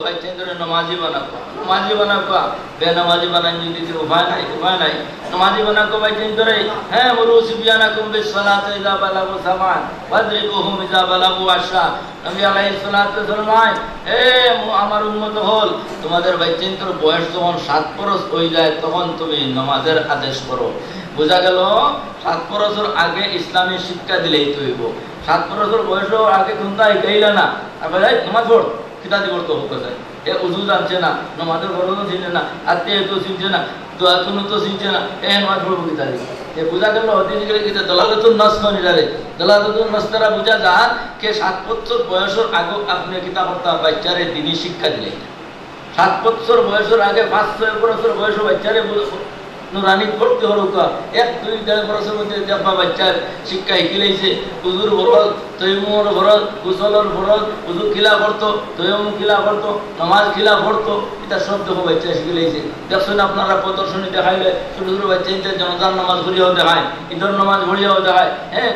नमाजी बनाको बेनमाजी बनाने की उपाय नहीं नमाजी बनाको भाई चिंतरे हैं मुरु सिबियानाकुम बिस्सलाति इज़ा बलगु समान वद्रिबुहुम इज़ा बलगु अशरा नबी আলাইহিস সালাতু ফরমায় এ আমার উম্মত হল তোমাদের ভাই চিন্তর বয়স যখন 7 বছর হয়ে যায় তখন তুমি নামাজের আদেশ করো বোঝা গেল 7 বছর আগে ইসলামী শিক্ষা দিলেই হইব 7 বছর বয়সের আগে কোনটা গাইলা না আর ভাই নামাজ পড় কিতা দিব তো হচ্ছে এ উযু জানছে না নামাজের ফরজ চিনে না আত্মীয় তো চিনছে না দোয়া কোনো তো চিনছে না এ নামাজ পড়ব কিতা দিব এ বুঝা গেল অতীতকে কিতা দলালাতুন নাস কোন নিলারে দলালাতুন নাস দ্বারা বুঝা যায় কে 7 বছর বয়সের আগে আপনি কিতা করতে বাচ্চারে দ্বীনি শিক্ষা দিলেন 7 বছর বয়সের আগে 5-6 বছর বয়সের বাচ্চারে নুরানি পড়তে হলো কা 1-2-3 বছরের মধ্যে যখন বাচ্চার শিক্ষা শিখিলেছে উযুর ফরজ তৈমুর ফরজ গোসলের ফরজ উযু খিলা করতো তৈমুম খিলা করতো নামাজ খিলা পড়তো এটা সব যখন বাচ্চা শিখিলেছে দেখছেন আপনারা প্রদর্শনী দেখাইলে ছোট ছোট বাচ্চা জনতার নামাজ ঘুরিয়াও দেখায় ঈদের নামাজ ঘুরিয়াও দেখায় হ্যাঁ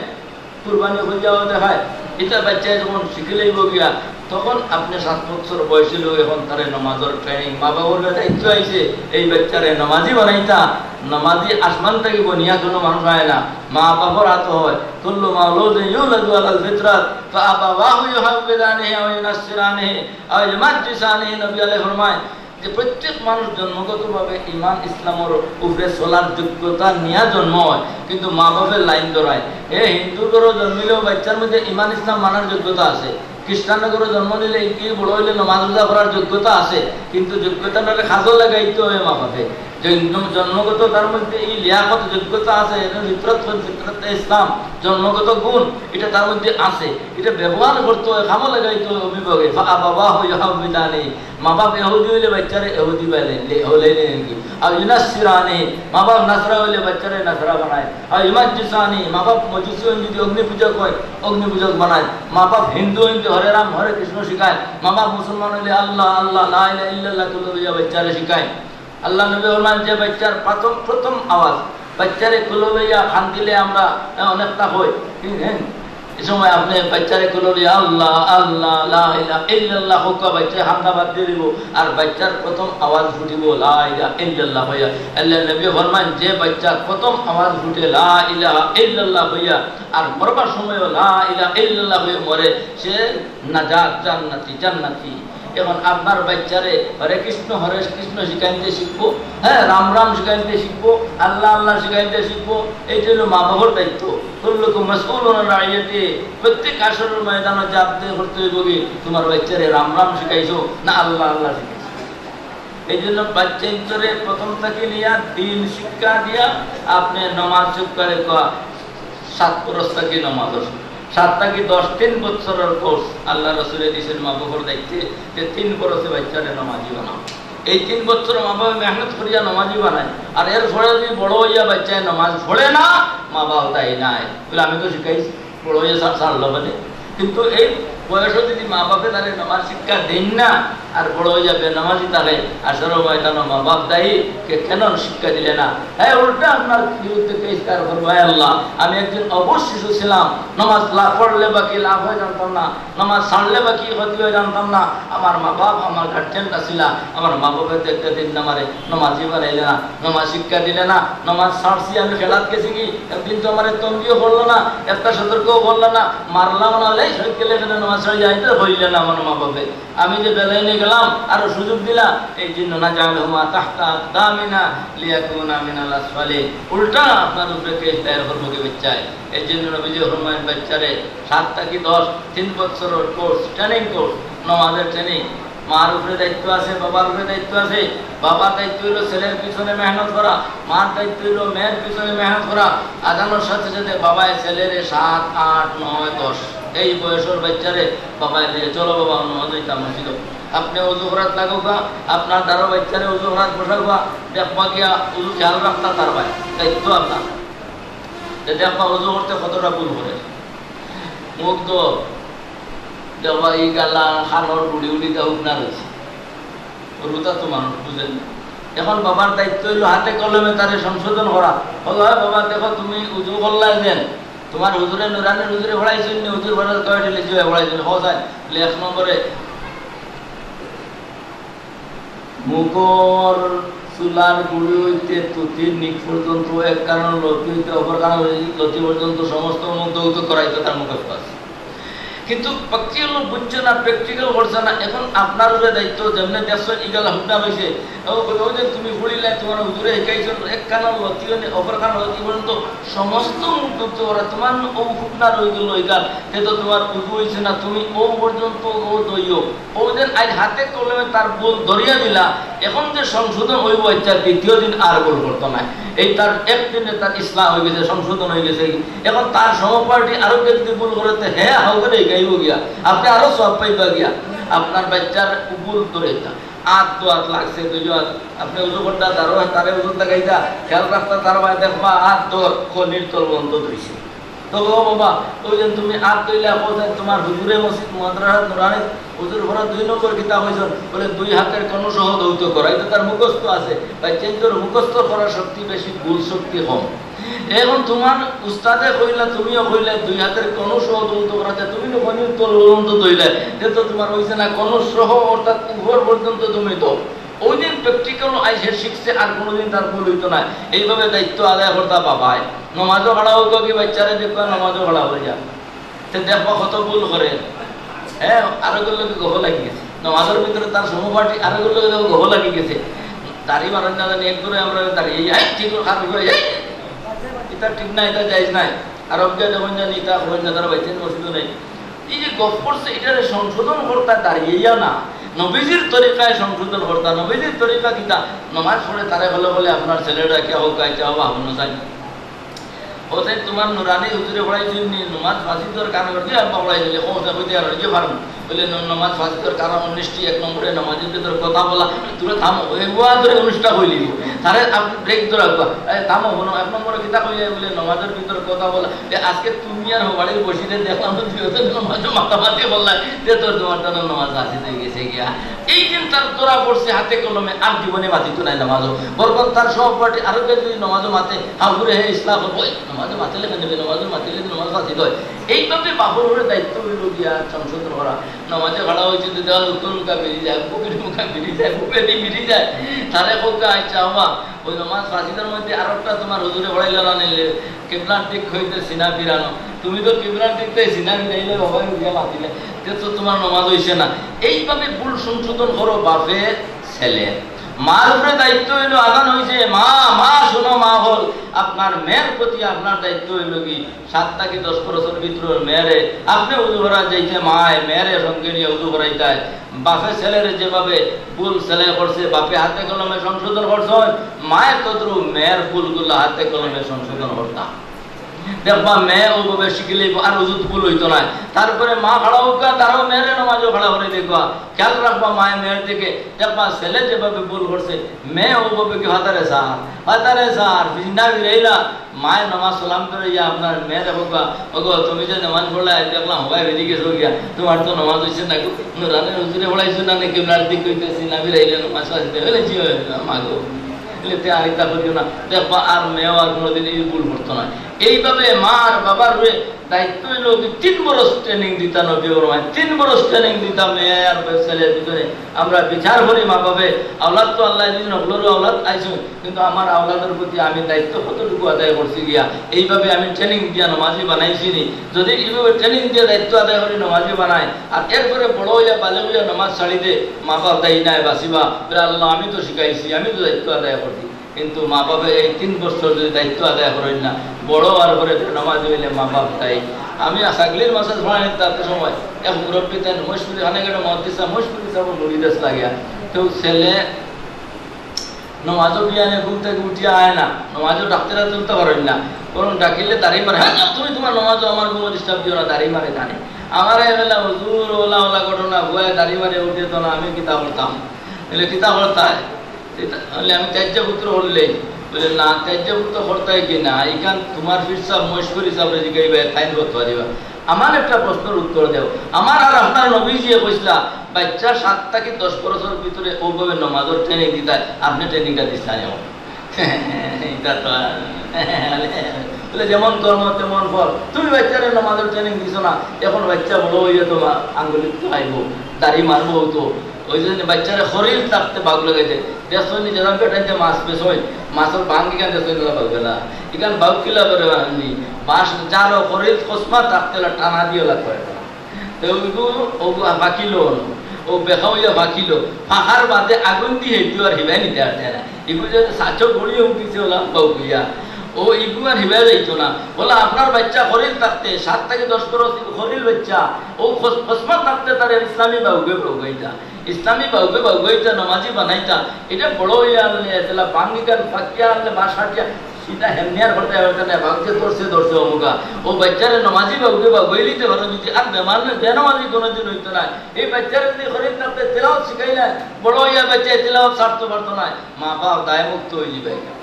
কুরবানি ঘুরিয়াও দেখায় এটা বাচ্চা যখন শিখিলেইব গিয়া তখন আপনি 7 বছর বয়সী লোক এখন তারে নামাজের ট্রেনিং মা বাবার দায়িত্ব আইছে এই বাচ্চারে নামাজি বানাইতা নামাজি আসমান থেকে বনিয়া কোনো মানুষ হয় না মা বাবার হাত হয় কুল্লু মাউলুদিন ইউলাদু আলাল ফিতরাত ফাআবাওয়াহু ইউহাব্বিদানিহি আও ইউনাসসিরানিহি আও ইউমাজ্জিসানিহি নবী আলাইহিস ফরমায় যে প্রত্যেক মানুষ জন্মগতভাবে ঈমান ইসলামের উপরে চলার যোগ্যতা নিয়ে জন্ম হয় কিন্তু মা বাবার লাইন ধরায় এ হিন্দু ঘরে জন্মিলেও বাচ্চার মধ্যে ঈমান ইসলাম মানার যোগ্যতা আছে খ্রিস্টান ঘরে জন্ম নিলে কি বড় হইলে নামাজ রোজা করার যোগ্যতা আছে কিন্তু যোগ্যতা নালে খাজল লাগাইতে হয় মা বাপে জন্মগত তার মধ্যে এই লিয়াকত যোগ্যতা আছে ফিতরত ইসলাম জন্মগত গুণ এটা তার মধ্যে আছে এটা ব্যবহার করতে হয় খামো লাগাইতে হয় অভিভাবকে ফাআবাওয়াহু ইউহাব্বিদানিহি মা বাপ ইহুদি হইলে বাচ্চারে ইহুদি হলে নাকি আর ইউনাসসিরানিহি মা বাপ নাসরা হইলে বাচ্চারে নাসরা বানায় আর ইউমাজ্জিসানিহি মা বাপ মজুসি যদি অগ্নি পূজক হয় অগ্নি পূজক বানায় মা বাপ হিন্দু হইলে হরে রাম হরে কৃষ্ণ শিখায় মা বাপ মুসলমান হইলে আল্লাহ আল্লাহ লা ইলাহা ইল্লাল্লাহ কুলবিয়া বাচ্চারে শিখায় আল্লাহ নবী ফরমান যে বাচ্চার প্রথম আওয়াজ বাচ্চারে কুলো লইয়া খান দিলে আমরা অনেকটা হই হ্যাঁ এই সময় আপনি বাচ্চারে কুলো লইয়া আল্লাহ আল্লাহ লা ইলাহা ইল্লাল্লাহ হুকা বাচ্চা হামদা বাদ দিয়ে দিব আর বাচ্চার প্রথম আওয়াজ ফুটিব লা ইলাহা ইল্লাল্লাহ হইয়া আল্লাহ নবী ফরমান যে বাচ্চা প্রথম আওয়াজ ফুটে লা ইলাহা ইল্লাল্লাহ হইয়া আর মরবার সময় লা ইলাহা ইল্লাল্লাহ হয়ে মরে সে নাজাত জান্নাতি এখন আপনার বাচ্চারে হরে কৃষ্ণ শিখাইতে শিখবো হ্যাঁ রাম রাম শিখাইতে শিখবো আল্লাহ আল্লাহ শিখাইতে শিখবো এইটা হলো মা বাবার দায়িত্ব কুল্লুকুম মাসউলুন আন রাইয়াতি প্রত্যেক আসরের ময়দানে জানতে করতে হইব তোমার বাচ্চারে রাম রাম শিখাইছো না আল্লাহ আল্লাহ শিখাইছো এই জন্য বাচ্চা ইন্তরে প্রথম থেকে নিয়া দিন শিক্ষা দিয়া আপনি নামাজ করে 7 বছর থেকে নামাজ 7 থেকে 10 বছরের কোর্স আল্লাহ রাসূলের দিয়েছেন মা বাবার দায়িত্বে যে 3 বছরে বাচ্চারে নামাজি বানাও এই 3 বছর মা বাবা মেহনত করিয়া নামাজি বানায় আর এর পরে যদি বড় হইয়া বাচ্চায় নামাজ পড়ে না মা বাবা তাই নাই বলে আমি তো শিখাইছি বড় হইয়া ছাড়লো বলে কিন্তু এই বয়সে যদি মা বাপে তারে নামাজ শিক্ষা দেন না আর বড় হয়ে যাবে নামাজি তাহলে আসর ময়দানে মা বাপ দায়ী কে কেন শিক্ষা দিলে না হ্যাঁ উল্টা আপনার বিরুদ্ধে কেস কার করবো আল্লাহ আমি একজন অবশিশু ছিলাম নামাজ লাভ পড়লে বা কি লাভ হয়ে জানতাম না নামাজ ছাড়লে বা কি ক্ষতি হয়ে জানতাম না আমার মা বাপ আমার গার্জেনটা ছিল আমার মা বাপের দেখতে দিন না মারে নামাজি বানাইলে না নামাজ শিক্ষা দিলে না নামাজ ছাড়ছি আমি খেলাত গেছি কি একদিন তো আমার তঙ্গিও করলো না একটা সতর্কও করলো না মারলাম না হলে গেলে নামাজ ছাড়ি যাইতে হইলে না আমার মা বাপে আমি যে বেলায় নিয়ে গেলাম আরো সুযোগ দিলা এই জন্য না জালহুমা তাহতা আকদামিনা লিয়াকুনা মিনাল আসফালিন উল্টা আপনার উপরে কেস দায়ের করব কি বাচ্চায় এই জন্য নবীজি ফরমায়েন বাচ্চারে 7 থেকে 3 বছরের কোর্স ট্রেনিং কোর্স নামাজের ট্রেনিং মার উপরে দায়িত্ব আছে বাবার উপরে দায়িত্ব আছে বাবার দায়িত্ব হলো ছেলের পিছনে মেহনত করা মার দায়িত্ব হলো মেয়ের পিছনে মেহনত করা আজানোর সাথে সাথে বাবায় ছেলের 7, 8, 9, 10 এই বয়সের বাচ্চারে বাবায় দিয়ে চলো বাবা নামাজ হইতা মসজিদ আপনি উযু করাত লাগোগা আপনার দ্বারা বাচ্চারে উযু করাত বসাগা দেখবা গিয়া উযু খেয়াল রাখতা তার ভাই দায়িত্ব আপনার দেখবা উযু করতে কতটা ভুল করে মুখ তো দেখবা এই গালা খানোর উড়ি উড়ি দেওয়া উঠনা রয়েছে ওটা তো মানুষ বুঝেন এখন বাবার দায়িত্ব হইল হাতে কলমে তারে সংশোধন করা হলো বাবা দেখো তুমি উযু করলাই দেন তোমার হুজুরে নুরানের হুজুরে ভরাইছেন নি হুজুর ভরার কয়টা লিজে ভরাইছেন হয় 1 নম্বরে মুখর চুলার গুড়ি হইতে তুতির নিক পর্যন্ত এক কারণ লতি হইতে অপর কারণ লতি পর্যন্ত সমস্ত মুখ দৌত করাইতে তার মুখস্থ আছে। কিন্তু প্র্যাকটিক্যাল বুঝছে না, প্র্যাকটিক্যাল করছে না। এখন আপনার উপরে দায়িত্ব, যেমনি দেখছো ইগাল হুকনা হয়েছে, ওই যে তুমি পড়িলে তোমার হুজুরে শিখাইছো এক কারণ লতি হইলে অপর কারণ লতি পর্যন্ত সমস্ত মুখ দৌত করা, তোমার ও হুকনা রয়ে গেল ইগাল, সে তো তোমার উজু হয়েছে না, তুমি ও পর্যন্ত ও দইও ও যেন আজ হাতে কলমে তার বল ধরিয়া দিলা। এখন যে সংশোধন হইব ইচ্ছা দ্বিতীয় দিন আর গোল করতো না, এই তার একদিনে তার ইসলাম হয়ে গেছে, সংশোধন হয়ে গেছে। এখন তার সমপার্টি আরো যদি ভুল করতে হ্যাঁ হাউকে গাইব গিয়া, আপনি আরো সব পাইবা গিয়া। আপনার বাচ্চার ভুল ধরে আত তো আত লাগছে দুজন, আপনি উজু করতা তারও তারে উজু লাগাইতা, খেয়াল রাখতা তার ভাই দেখবা আত তোর খনির তোর বন্ধ ধরেছে। তো বাবা ওই যে তুমি আত দইলে তোমার হুজুরে মসজিদ মাদ্রাসা নুরানি হুজুর ঘর 2 নম্বর কিতাব হয়েছে বলে 2 হাতের কোন সহ দৌত করা, এটা তার মুখস্থ আছে। ভাই চেঞ্জর মুখস্থ করার শক্তি বেশি, ভুল শক্তি কম। এখন তোমার উস্তাদে কইলা, তুমিও কইলে 2 হাতের কোন সহ দৌত করাতে, তুমি তো কোন তোর বন্ধ দইলে, যেহেতু তোমার হইছে না কোন সহ, অর্থাৎ উপর পর্যন্ত তুমি তো ওই দিন প্র্যাকটিক্যাল আইসে শিখছে, আর কোনোদিন তার ভুল হইতো না। এইভাবে দায়িত্ব আদায় করতা বাবাই। নমাজও ভাড়া হোক কি বাচ্চারে দেখবা নমাজও ভাড়া হয়ে যা, দেখবা কত ভুল করে। হ্যাঁ, আরো লোকে গহ লাগি গেছে নমাজের ভিতরে, তার সমপাঠী আরো লোকে গহ লাগি গেছে। দাড়ি মারেন না জানি এক করে আমরা দাঁড়িয়ে যাই, ঠিক খারাপ হয়ে যাই, এটা ঠিক না, এটা যাইজ নাই। আর অজ্ঞা যখন জানি এটা হবেন না, তারা বাইতেন বসিত নেই। এই যে গপ করছে, এটা সংশোধন করতা দাঁড়িয়েইয়া না, নবীজির তরিকায় সংশোধন করতা। নবীজির তরিকা কিতা নমাজ পড়ে তারে হলো বলে আপনার ছেলেটা কে হোক গাইতে হবো আপন চাই ওটাই তোমার নুরানি হুজুরে পড়াইছেন নমাজ ফাঁসিদর কারণ করতে পড়াই দিলে ও হইতে আর যে পারবো বলে নমাজ ফাঁসিদর কারণ 19টি 1 নম্বরে নমাজের ভিতরে কথা বলা, তুলে থামো ওয়া ধরে 19টা কইলি তারে আপনি ব্রেক ধরাবা, থামো 1 নম্বরে কিতা কইলে বলে নমাজের ভিতরে কথা বলা। আজকে তুমি আর বাড়ির বসিতে দেখলাম তো তুই তো নমাজ মাতামাতি বললাই যে তোর তোমার জন্য নমাজ আসি হয়ে গেছে গিয়া। এই দিন তার তোরা পড়ছে হাতে কলমে, আর জীবনে মাতিত নাই নমাজও, বরং তার সহপাঠী আরো যদি নমাজও মাতে হাউরে হে ইসলাম বই নমাজও মাতিলে নেবে, নমাজও মাতিলে নমাজ ফাঁসিত হয়। এইভাবে বাবুরের দায়িত্ব হইল গিয়া সংশোধন করা। নমাজে ভাড়া হয়েছে যদি উত্তর মুখা বেরিয়ে যায়, বুকের মুখা বেরিয়ে যায়, বুকে দিয়ে বেরিয়ে যায়, তারে কোকা আচ্ছা হওয়া ওই নমাজ ফাঁসিদের মধ্যে আর একটা তোমার হুজুরে পড়াইল না নিলে কেবলার দিক হইতে সিনা ফিরানো, তুমি তো কেবলার দিকতে সিনা ফিরাইলে বাবা উঠিয়া মাতিলে তো তোমার নমাজ হইছে না। এইভাবে ভুল সংশোধন করো বাপে ছেলে। মার উপরে দায়িত্ব হইল, আজান হয়েছে মা মা শোনো, মা হল আপনার মেয়ের প্রতি আপনার দায়িত্ব হইল কি 7 থেকে 10 বছর ভিতরের মেয়েরে আপনি উজু করা যাইতে মায় মেয়েরে সঙ্গে নিয়ে উজু করাইতে। বাপে ছেলের যেভাবে ভুল ছেলে করছে বাপে হাতে কলমে সংশোধন করছে, মায়ের তদ্রু মেয়ের ভুলগুলো হাতে কলমে সংশোধন করতাম। দেখবা মেয়ে ওভাবে শিখলে আর উজুত ভুল হইতো না। তারপরে মা ভাড়া হোক তারাও মেয়ের নামাজও ভাড়া করে দেখবা, খেয়াল রাখবা মায়ের মেয়ের দিকে। দেখবা ছেলে যেভাবে ভুল করছে মেয়ে ওভাবে কি হাতারে সার বিন্দা বিরাইলা মায়ের নামাজ সালাম করে ইয়া আপনার মেয়ের হোকা ওগো তুমি যে নামাজ পড়লে দেখলাম হবাই বেরিয়ে গেছো গিয়া, তোমার তো নামাজ হয়েছে না রানের হুজুরে পড়াইছো না নাকি দিক হইতেছি না বিরাইলে নামাজ আসতে হলে জি মাগো আরিতা করিও না। দেখবা আর মেয়েও আর কোনোদিন এই ভুল করতো না। এইভাবে মা আর বাবার দায়িত্ব হইল 3 বছর ট্রেনিং দিতাম, নবী বরমায় 3 বছর ট্রেনিং দিতাম মেয়ে আর ছেলের ভিতরে। আমরা বিচার করি মা বাবা আওলাদ তো আল্লাহ দিন নকলেরও আওলাদ আইসো, কিন্তু আমার আওলাদের প্রতি আমি দায়িত্ব কতটুকু আদায় করছি গিয়া। এইভাবে আমি ট্রেনিং দিয়া নমাজি বানাইছি নি। যদি এইভাবে ট্রেনিং দিয়ে দায়িত্ব আদায় করি নমাজি বানায় আর এরপরে বড় হইয়া বালে হইয়া নমাজ ছাড়ি দে মা বাপ দায়ী নাই বাসিবা আল্লাহ আমি তো শিখাইছি আমি তো দায়িত্ব আদায় করছি। কিন্তু মা বাবা এই 3 বছর যদি দায়িত্ব আদায় করেন না বড় আর করে নামাজ হইলে মা বাপ দায়ী। আমি সাগলির মাসাজ ভাড়া তাতে সময় এক মুরব্বী তাই মহেশপুরি অনেক একটা মহাদিসা মহেশপুরি সব নুরিদাস লাগিয়া কেউ ছেলে নমাজও বিয়ানে ঘুম থেকে উঠিয়া আয় না, নমাজও ডাক্তারা তুলতে পারেন না, বরং ডাকিলে দাঁড়িয়ে মারে হ্যাঁ তুমি তোমার নমাজও আমার ঘুমো ডিস্টার্ব দিও না, দাঁড়িয়ে মারে জানে আমার এবেলা হুজুর ওলা ওলা ঘটনা ভয়ে দাঁড়িয়ে মারে উঠে তো না আমি কিতাব করতাম এলে কিতাব করতায় তাহলে আমি ত্যাজ্যপুত্র হলেই বলে না ত্যাজ্যপুত্র করতাই কি না এখান তোমার ফির সাহেব মহেশপুরি সাহেব জিগাইবে ফাইন করতে পারিবা। আমার একটা প্রশ্নের উত্তর দেও, আমার আর আপনার নবীজি কইসলা বাচ্চা 7 থেকে 10 বছর ভিতরে ওভাবে নমাজের ট্রেনিং দিতায়, আপনি ট্রেনিংটা দিচ্ছেন এমন এটা তো বলে যেমন কর্ম তেমন ফল। তুমি বাচ্চারে নমাজের ট্রেনিং দিছো না, এখন বাচ্চা বড় হইয়া তোমার আঙ্গুলি আইব দাড়ি মারবো তো ওই জন্য বাচ্চারা শরীর থাকতে বাঘ লাগাইছে দেশনি যেন পেটাইতে মাছ পেছ মাছের ভাঙ্গি কেন দেশনি বাঘবে না এখানে বাঘ কিলা করে বাঙালি মাছ যারও শরীর কসমা থাকতে টানা দিয়ে লাগবে তো ওগু বাকিল ও বেখা হইয়া বাকিল ফাঁকার বাদে আগুন দিয়ে হেঁটু আর হিবাই নিতে আসছে না এগুলো যদি সাচো গড়িয়ে উঠিছে ওলাম বাউ হইয়া ও ইগু আর হিবাই যাইতো না বলে আপনার বাচ্চা শরীর থাকতে 7 থেকে 10 বছর শরীর বাচ্চা ও কসমা থাকতে তার ইসলামী বাউগে বাউগাইতা ইসলামী বাউগে বাউগাইতা নমাজি বানাইতা এটা বড় হইয়া আনলে এতলা বাঙ্গিকার ফাকিয়া আনলে বাসাটিয়া সেটা হেমনিয়ার করতে হবে না বাউকে ধরছে অমুকা ও বাচ্চারা নমাজি বাউগে বাউগাইলিতে ভালো যদি আর বেমার বেনামাজি কোনোদিন হইতো না এই বাচ্চারা যদি শরীর থাকতে তেলাওয়াত শিখাইলে বড় হইয়া বাচ্চা তেলাওয়াত ছাড়তে পারতো না মা বাপ দায় মুক্ত হয়ে যাবে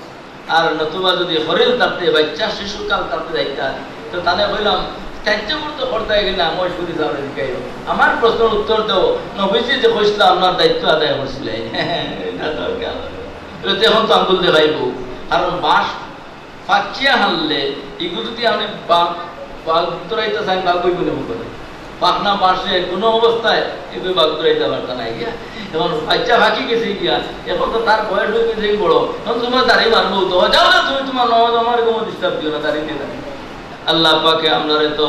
আর নতুবা যদি শরীর থাকতে বাচ্চা শিশুকাল থাকতে যাইতা তো তাহলে বললাম কার্যকর্ত করতে গেলে আমার শুধু যাবে শিখাই আমার প্রশ্নের উত্তর দেবো নবীজি যে কইছিল আপনার দায়িত্ব আদায় করছিলেন এখন তো আঙ্গুল দেখাইব কারণ বাস ফাঁকিয়া হানলে এগুলো যদি আমি বাগদরাইতে চাই বাঘ বই বলে করে পাখনা বাসে কোনো অবস্থায় এগুলো বাগদরাইতে পারত না গিয়া এখন বাচ্চা ফাঁকি গেছে গিয়া এখন তো তার বয়স হয়ে গেছে বড় এখন তোমার দাঁড়িয়ে মারবো তো যাও না তুমি তোমার নমাজ আমার কোনো ডিস্টার্ব দিও না দাঁড়িয়ে আল্লাহ পাকে আমরা তো